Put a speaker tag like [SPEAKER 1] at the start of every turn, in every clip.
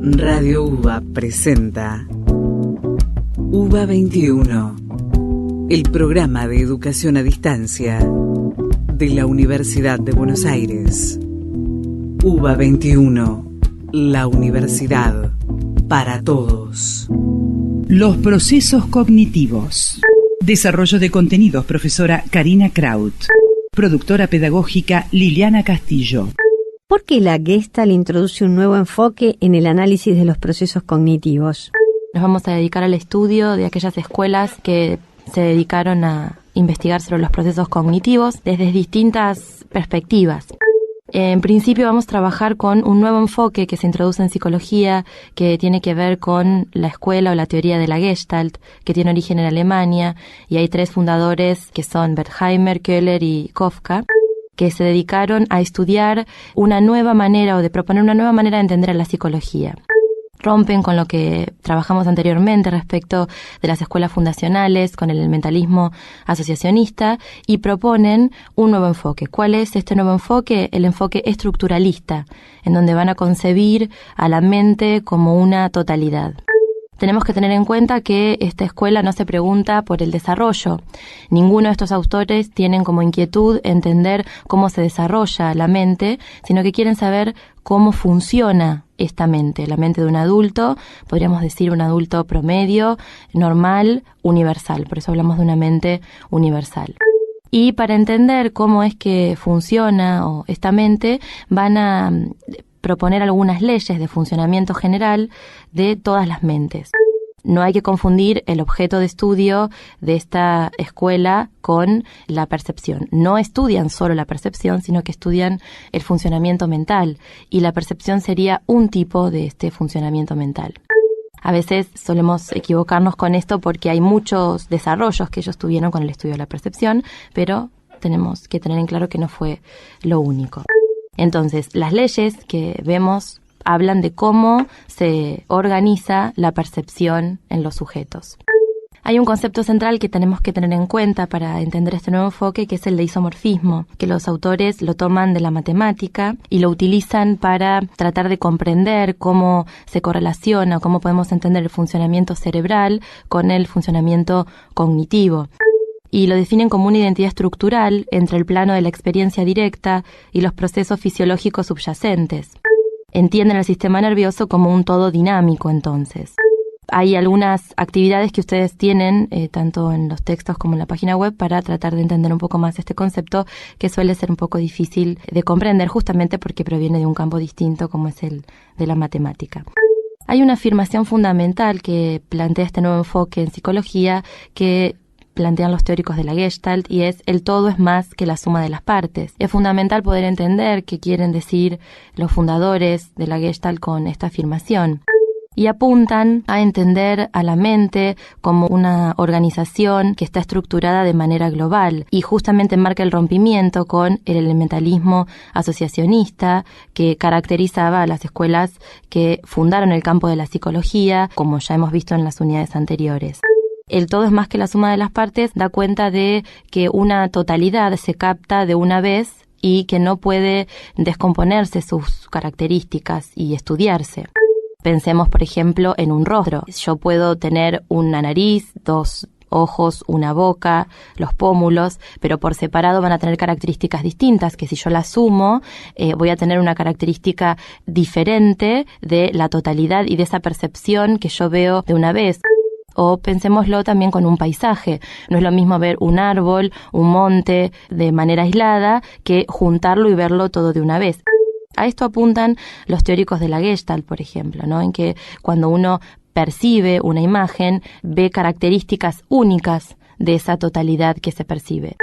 [SPEAKER 1] Radio UBA presenta UBA 21, el programa de educación a distancia de la Universidad de Buenos Aires. UBA 21, la universidad para todos.
[SPEAKER 2] Los procesos cognitivos. Desarrollo de contenidos, profesora Karina Kraut. Productora pedagógica Liliana Castillo.
[SPEAKER 3] ¿Por qué la Gestalt introduce un nuevo enfoque en el análisis de los procesos cognitivos?
[SPEAKER 4] Nos vamos a dedicar al estudio de aquellas escuelas que se dedicaron a investigar sobre los procesos cognitivos desde distintas perspectivas. En principio vamos a trabajar con un nuevo enfoque que se introduce en psicología, que tiene que ver con la escuela o la teoría de la Gestalt, que tiene origen en Alemania, y hay tres fundadores que son Wertheimer, Köhler y Kafka, que se dedicaron a estudiar una nueva manera o de proponer una nueva manera de entender a la psicología. Rompen con lo que trabajamos anteriormente respecto de las escuelas fundacionales, con el mentalismo asociacionista, y proponen un nuevo enfoque. ¿Cuál es este nuevo enfoque? El enfoque estructuralista, en donde van a concebir a la mente como una totalidad. Tenemos que tener en cuenta que esta escuela no se pregunta por el desarrollo. Ninguno de estos autores tienen como inquietud entender cómo se desarrolla la mente, sino que quieren saber cómo funciona esta mente, la mente de un adulto, podríamos decir un adulto promedio, normal, universal. Por eso hablamos de una mente universal. Y para entender cómo es que funciona esta mente, van a proponer algunas leyes de funcionamiento general de todas las mentes. No hay que confundir el objeto de estudio de esta escuela con la percepción. No estudian solo la percepción, sino que estudian el funcionamiento mental, y la percepción sería un tipo de este funcionamiento mental. A veces solemos equivocarnos con esto porque hay muchos desarrollos que ellos tuvieron con el estudio de la percepción, pero tenemos que tener en claro que no fue lo único. Entonces, las leyes que vemos hablan de cómo se organiza la percepción en los sujetos. Hay un concepto central que tenemos que tener en cuenta para entender este nuevo enfoque, que es el de isomorfismo, que los autores lo toman de la matemática y lo utilizan para tratar de comprender cómo se correlaciona o cómo podemos entender el funcionamiento cerebral con el funcionamiento cognitivo. Y lo definen como una identidad estructural entre el plano de la experiencia directa y los procesos fisiológicos subyacentes. Entienden el sistema nervioso como un todo dinámico, entonces. Hay algunas actividades que ustedes tienen, tanto en los textos como en la página web, para tratar de entender un poco más este concepto, que suele ser un poco difícil de comprender, justamente porque proviene de un campo distinto como es el de la matemática. Hay una afirmación fundamental que plantea este nuevo enfoque en psicología que plantean los teóricos de la Gestalt, y es: el todo es más que la suma de las partes. Es fundamental poder entender qué quieren decir los fundadores de la Gestalt con esta afirmación. Y apuntan a entender a la mente como una organización que está estructurada de manera global, y justamente marca el rompimiento con el elementalismo asociacionista que caracterizaba a las escuelas que fundaron el campo de la psicología, como ya hemos visto en las unidades anteriores. El todo es más que la suma de las partes da cuenta de que una totalidad se capta de una vez y que no puede descomponerse sus características y estudiarse. Pensemos, por ejemplo, en un rostro. Yo puedo tener una nariz, dos ojos, una boca, los pómulos, pero por separado van a tener características distintas, que si yo las sumo, voy a tener una característica diferente de la totalidad y de esa percepción que yo veo de una vez. O pensémoslo también con un paisaje. No es lo mismo ver un árbol, un monte de manera aislada, que juntarlo y verlo todo de una vez. A esto apuntan los teóricos de la Gestalt, por ejemplo, ¿no? En que cuando uno percibe una imagen, ve características únicas de esa totalidad que se percibe.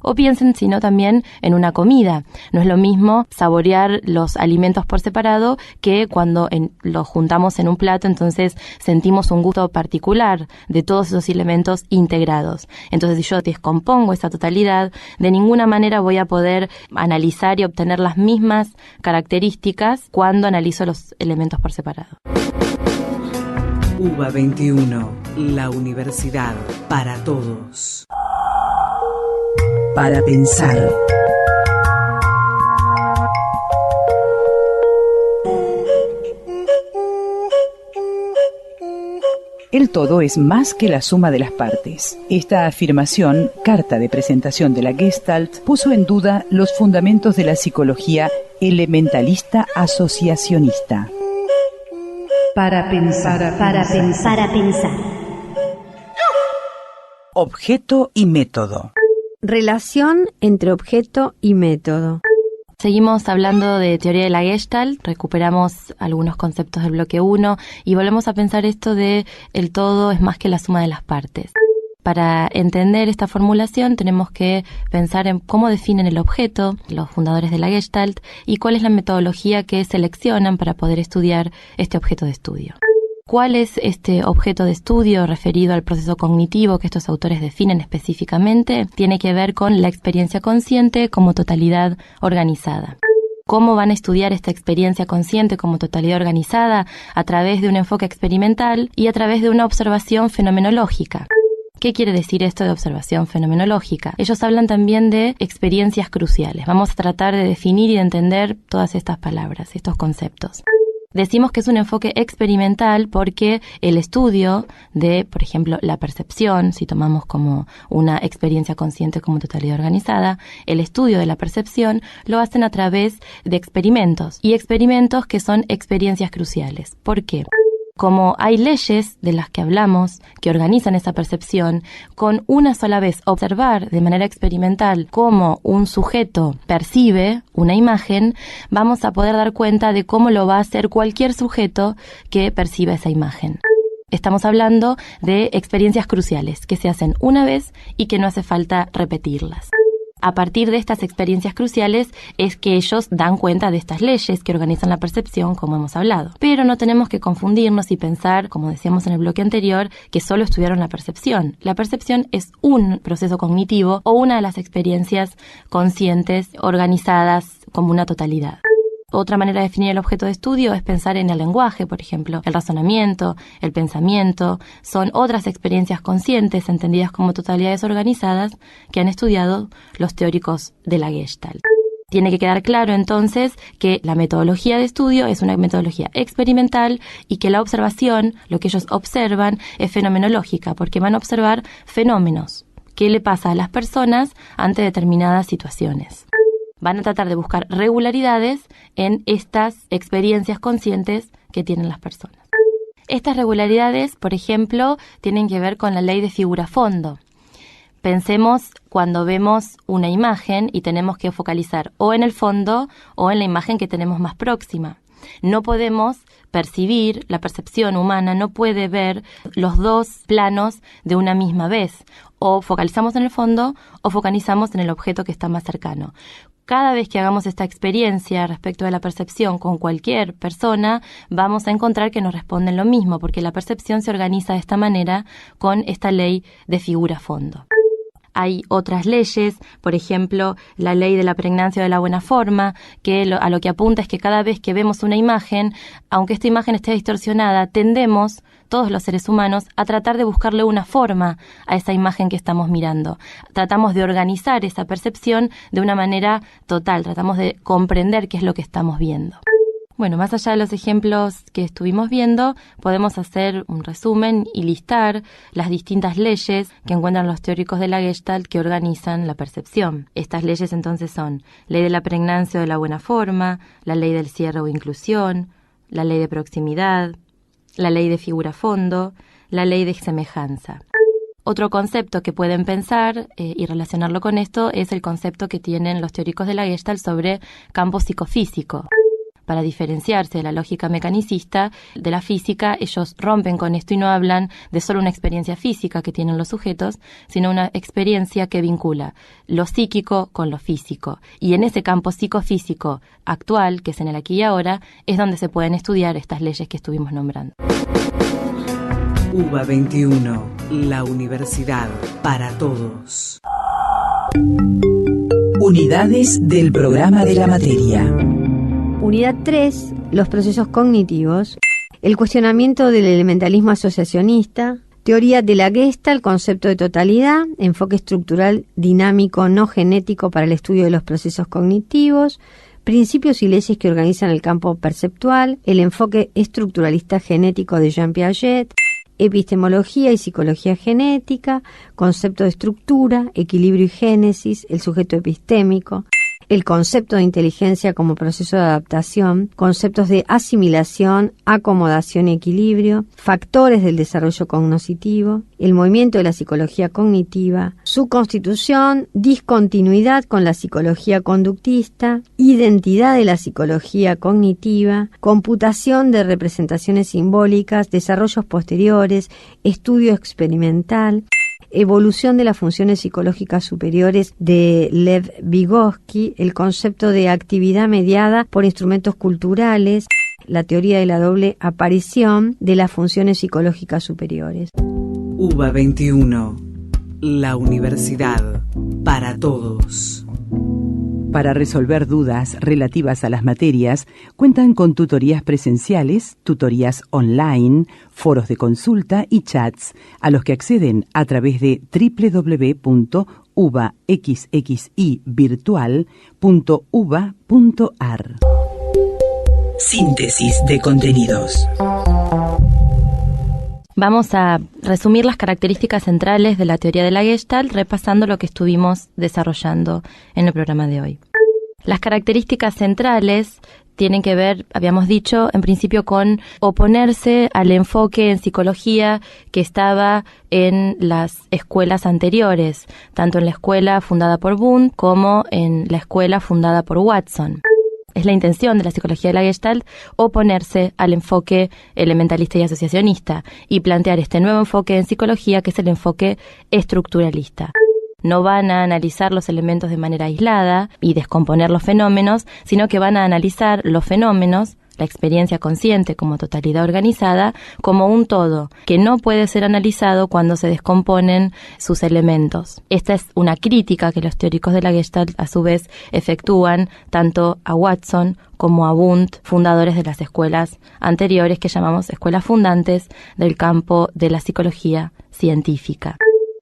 [SPEAKER 4] O piensen, sino también en una comida. No es lo mismo saborear los alimentos por separado que cuando los juntamos en un plato, entonces sentimos un gusto particular de todos esos elementos integrados. Entonces, si yo descompongo esa totalidad, de ninguna manera voy a poder analizar y obtener las mismas características cuando analizo los elementos por separado.
[SPEAKER 1] UBA 21, la universidad para todos.
[SPEAKER 2] Para pensar. El todo es más que la suma de las partes. Esta afirmación, carta de presentación de la Gestalt, puso en duda los fundamentos de la psicología elementalista asociacionista. Para pensar. Objeto y método.
[SPEAKER 3] Relación entre objeto y método.
[SPEAKER 4] Seguimos hablando de teoría de la Gestalt, recuperamos algunos conceptos del bloque 1 y volvemos a pensar esto de el todo es más que la suma de las partes. Para entender esta formulación tenemos que pensar en cómo definen el objeto, los fundadores de la Gestalt, y cuál es la metodología que seleccionan para poder estudiar este objeto de estudio. ¿Cuál es este objeto de estudio referido al proceso cognitivo que estos autores definen específicamente? Tiene que ver con la experiencia consciente como totalidad organizada. ¿Cómo van a estudiar esta experiencia consciente como totalidad organizada? A través de un enfoque experimental y a través de una observación fenomenológica. ¿Qué quiere decir esto de observación fenomenológica? Ellos hablan también de experiencias cruciales. Vamos a tratar de definir y de entender todas estas palabras, estos conceptos. Decimos que es un enfoque experimental porque el estudio de, por ejemplo, la percepción, si tomamos como una experiencia consciente como totalidad organizada, el estudio de la percepción lo hacen a través de experimentos, y experimentos que son experiencias cruciales. ¿Por qué? Como hay leyes de las que hablamos que organizan esa percepción, con una sola vez observar de manera experimental cómo un sujeto percibe una imagen, vamos a poder dar cuenta de cómo lo va a hacer cualquier sujeto que perciba esa imagen. Estamos hablando de experiencias cruciales que se hacen una vez y que no hace falta repetirlas. A partir de estas experiencias cruciales es que ellos dan cuenta de estas leyes que organizan la percepción, como hemos hablado. Pero no tenemos que confundirnos y pensar, como decíamos en el bloque anterior, que solo estudiaron la percepción. La percepción es un proceso cognitivo o una de las experiencias conscientes organizadas como una totalidad. Otra manera de definir el objeto de estudio es pensar en el lenguaje, por ejemplo. El razonamiento, el pensamiento, son otras experiencias conscientes entendidas como totalidades organizadas que han estudiado los teóricos de la Gestalt. Tiene que quedar claro entonces que la metodología de estudio es una metodología experimental y que la observación, lo que ellos observan, es fenomenológica, porque van a observar fenómenos. ¿Qué le pasa a las personas ante determinadas situaciones? Van a tratar de buscar regularidades en estas experiencias conscientes que tienen las personas. Estas regularidades, por ejemplo, tienen que ver con la ley de figura-fondo. Pensemos cuando vemos una imagen y tenemos que focalizar o en el fondo o en la imagen que tenemos más próxima. No podemos percibir, la percepción humana no puede ver los dos planos de una misma vez. O focalizamos en el fondo o focalizamos en el objeto que está más cercano. Cada vez que hagamos esta experiencia respecto de la percepción con cualquier persona, vamos a encontrar que nos responden lo mismo, porque la percepción se organiza de esta manera con esta ley de figura-fondo. Hay otras leyes, por ejemplo, la ley de la pregnancia de la buena forma, que a lo que apunta es que cada vez que vemos una imagen, aunque esta imagen esté distorsionada, tendemos, todos los seres humanos, a tratar de buscarle una forma a esa imagen que estamos mirando. Tratamos de organizar esa percepción de una manera total, tratamos de comprender qué es lo que estamos viendo. Bueno, más allá de los ejemplos que estuvimos viendo, podemos hacer un resumen y listar las distintas leyes que encuentran los teóricos de la Gestalt que organizan la percepción. Estas leyes entonces son ley de la pregnancia o de la buena forma, la ley del cierre o inclusión, la ley de proximidad, la ley de figura-fondo, la ley de semejanza. Otro concepto que pueden pensar y relacionarlo con esto es el concepto que tienen los teóricos de la Gestalt sobre campo psicofísico. Para diferenciarse de la lógica mecanicista de la física, ellos rompen con esto y no hablan de solo una experiencia física que tienen los sujetos, sino una experiencia que vincula lo psíquico con lo físico. Y en ese campo psicofísico actual, que es en el aquí y ahora, es donde se pueden estudiar estas leyes que estuvimos nombrando.
[SPEAKER 1] UBA 21, la universidad para todos.
[SPEAKER 2] Unidades del programa de la materia.
[SPEAKER 3] Unidad 3, los procesos cognitivos, el cuestionamiento del elementalismo asociacionista, teoría de la Gestalt, concepto de totalidad, enfoque estructural dinámico no genético para el estudio de los procesos cognitivos, principios y leyes que organizan el campo perceptual, el enfoque estructuralista genético de Jean Piaget, epistemología y psicología genética, concepto de estructura, equilibrio y génesis, el sujeto epistémico, el concepto de inteligencia como proceso de adaptación, conceptos de asimilación, acomodación y equilibrio, factores del desarrollo cognoscitivo, el movimiento de la psicología cognitiva, su constitución, discontinuidad con la psicología conductista, identidad de la psicología cognitiva, computación de representaciones simbólicas, desarrollos posteriores, estudio experimental, evolución de las funciones psicológicas superiores de Lev Vygotsky, el concepto de actividad mediada por instrumentos culturales, la teoría de la doble aparición de las funciones psicológicas superiores.
[SPEAKER 1] UBA 21, la universidad para todos.
[SPEAKER 2] Para resolver dudas relativas a las materias, cuentan con tutorías presenciales, tutorías online, foros de consulta y chats, a los que acceden a través de www.ubaxxivirtual.uba.ar.
[SPEAKER 1] Síntesis de contenidos.
[SPEAKER 4] Vamos a resumir las características centrales de la teoría de la Gestalt, repasando lo que estuvimos desarrollando en el programa de hoy. Las características centrales tienen que ver, habíamos dicho, en principio con oponerse al enfoque en psicología que estaba en las escuelas anteriores, tanto en la escuela fundada por Wundt como en la escuela fundada por Watson. Es la intención de la psicología de la Gestalt oponerse al enfoque elementalista y asociacionista y plantear este nuevo enfoque en psicología, que es el enfoque estructuralista. No van a analizar los elementos de manera aislada y descomponer los fenómenos, sino que van a analizar los fenómenos, la experiencia consciente como totalidad organizada, como un todo, que no puede ser analizado cuando se descomponen sus elementos. Esta es una crítica que los teóricos de la Gestalt a su vez efectúan tanto a Watson como a Wundt, fundadores de las escuelas anteriores que llamamos escuelas fundantes del campo de la psicología científica.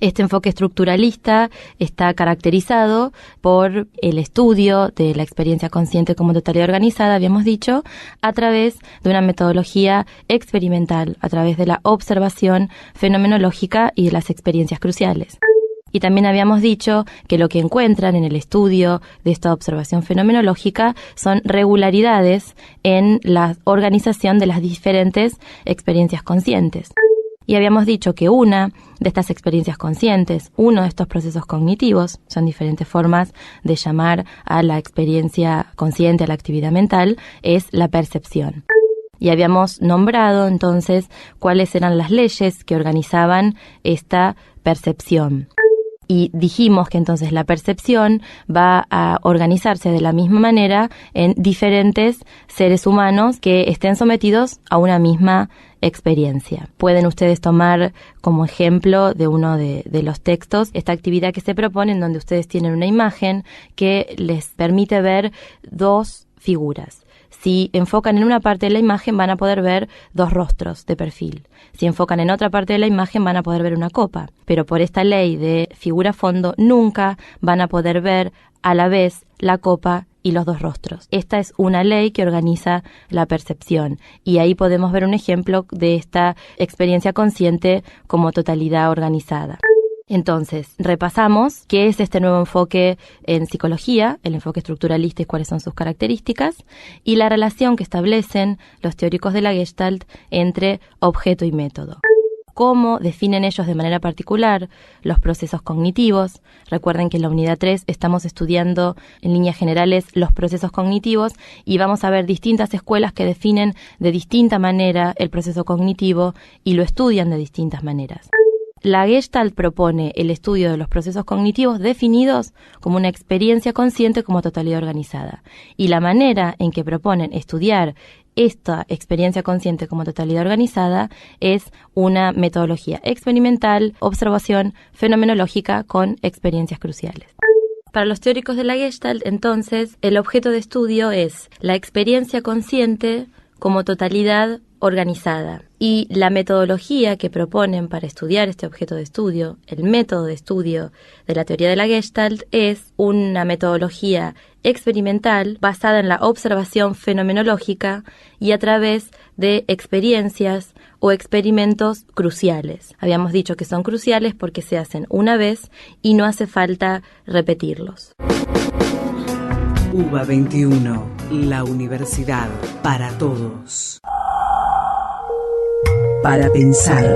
[SPEAKER 4] Este enfoque estructuralista está caracterizado por el estudio de la experiencia consciente como totalidad organizada, habíamos dicho, a través de una metodología experimental, a través de la observación fenomenológica y de las experiencias cruciales. Y también habíamos dicho que lo que encuentran en el estudio de esta observación fenomenológica son regularidades en la organización de las diferentes experiencias conscientes. Y habíamos dicho que una de estas experiencias conscientes, uno de estos procesos cognitivos, son diferentes formas de llamar a la experiencia consciente, a la actividad mental, es la percepción. Y habíamos nombrado entonces cuáles eran las leyes que organizaban esta percepción. Y dijimos que entonces la percepción va a organizarse de la misma manera en diferentes seres humanos que estén sometidos a una misma experiencia. Pueden ustedes tomar como ejemplo de uno de los textos esta actividad que se propone, en donde ustedes tienen una imagen que les permite ver dos figuras. Si enfocan en una parte de la imagen van a poder ver dos rostros de perfil. Si enfocan en otra parte de la imagen van a poder ver una copa. Pero por esta ley de figura-fondo nunca van a poder ver a la vez la copa y los dos rostros. Esta es una ley que organiza la percepción y ahí podemos ver un ejemplo de esta experiencia consciente como totalidad organizada. Entonces, repasamos qué es este nuevo enfoque en psicología, el enfoque estructuralista y cuáles son sus características, y la relación que establecen los teóricos de la Gestalt entre objeto y método. Cómo definen ellos de manera particular los procesos cognitivos. Recuerden que en la unidad 3 estamos estudiando en líneas generales los procesos cognitivos y vamos a ver distintas escuelas que definen de distinta manera el proceso cognitivo y lo estudian de distintas maneras. La Gestalt propone el estudio de los procesos cognitivos definidos como una experiencia consciente como totalidad organizada. Y la manera en que proponen estudiar esta experiencia consciente como totalidad organizada es una metodología experimental, observación fenomenológica con experiencias cruciales. Para los teóricos de la Gestalt, entonces, el objeto de estudio es la experiencia consciente como totalidad organizada. Y la metodología que proponen para estudiar este objeto de estudio, el método de estudio de la teoría de la Gestalt, es una metodología experimental basada en la observación fenomenológica y a través de experiencias o experimentos cruciales. Habíamos dicho que son cruciales porque se hacen una vez y no hace falta repetirlos.
[SPEAKER 1] UBA 21, la universidad para todos.
[SPEAKER 2] Para pensar.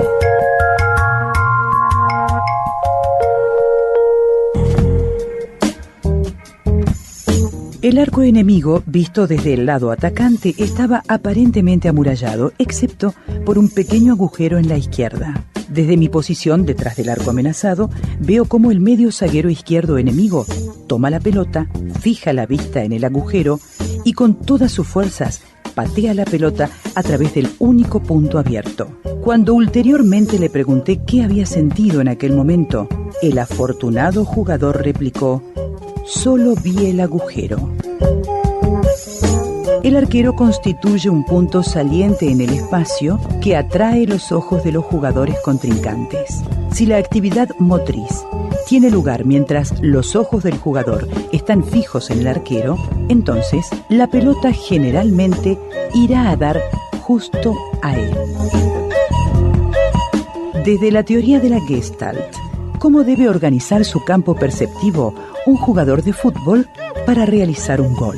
[SPEAKER 2] El arco enemigo, visto desde el lado atacante, estaba aparentemente amurallado, excepto por un pequeño agujero en la izquierda. Desde mi posición detrás del arco amenazado, veo cómo el medio zaguero izquierdo enemigo toma la pelota, fija la vista en el agujero y con todas sus fuerzas patea la pelota a través del único punto abierto. Cuando ulteriormente le pregunté qué había sentido en aquel momento, el afortunado jugador replicó: «Solo vi el agujero». El arquero constituye un punto saliente en el espacio que atrae los ojos de los jugadores contrincantes. Si la actividad motriz tiene lugar mientras los ojos del jugador están fijos en el arquero, entonces la pelota generalmente irá a dar justo a él. Desde la teoría de la Gestalt, ¿cómo debe organizar su campo perceptivo un jugador de fútbol para realizar un gol?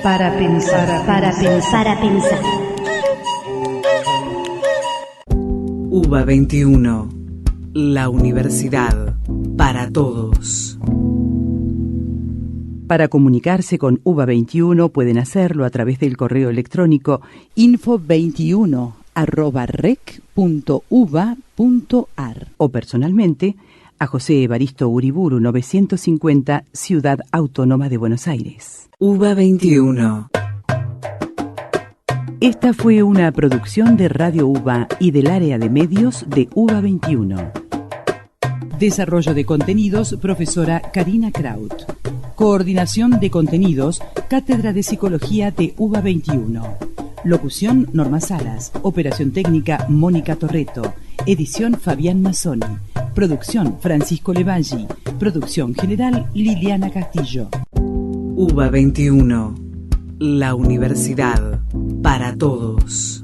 [SPEAKER 5] Para pensar, para pensar, a pensar.
[SPEAKER 1] UBA 21, la universidad para todos.
[SPEAKER 2] Para comunicarse con UBA 21 pueden hacerlo a través del correo electrónico info21@rec.uba.ar o personalmente a José Evaristo Uriburu 950, Ciudad Autónoma de Buenos Aires.
[SPEAKER 1] UBA 21.
[SPEAKER 2] Esta fue una producción de Radio UBA y del área de medios de UBA 21. Desarrollo de contenidos, profesora Karina Kraut. Coordinación de contenidos, Cátedra de Psicología de UBA 21. Locución, Norma Salas. Operación técnica, Mónica Torreto. Edición, Fabián Mazzoni. Producción, Francisco Levalli. Producción general, Liliana Castillo.
[SPEAKER 1] UBA 21, la universidad para todos.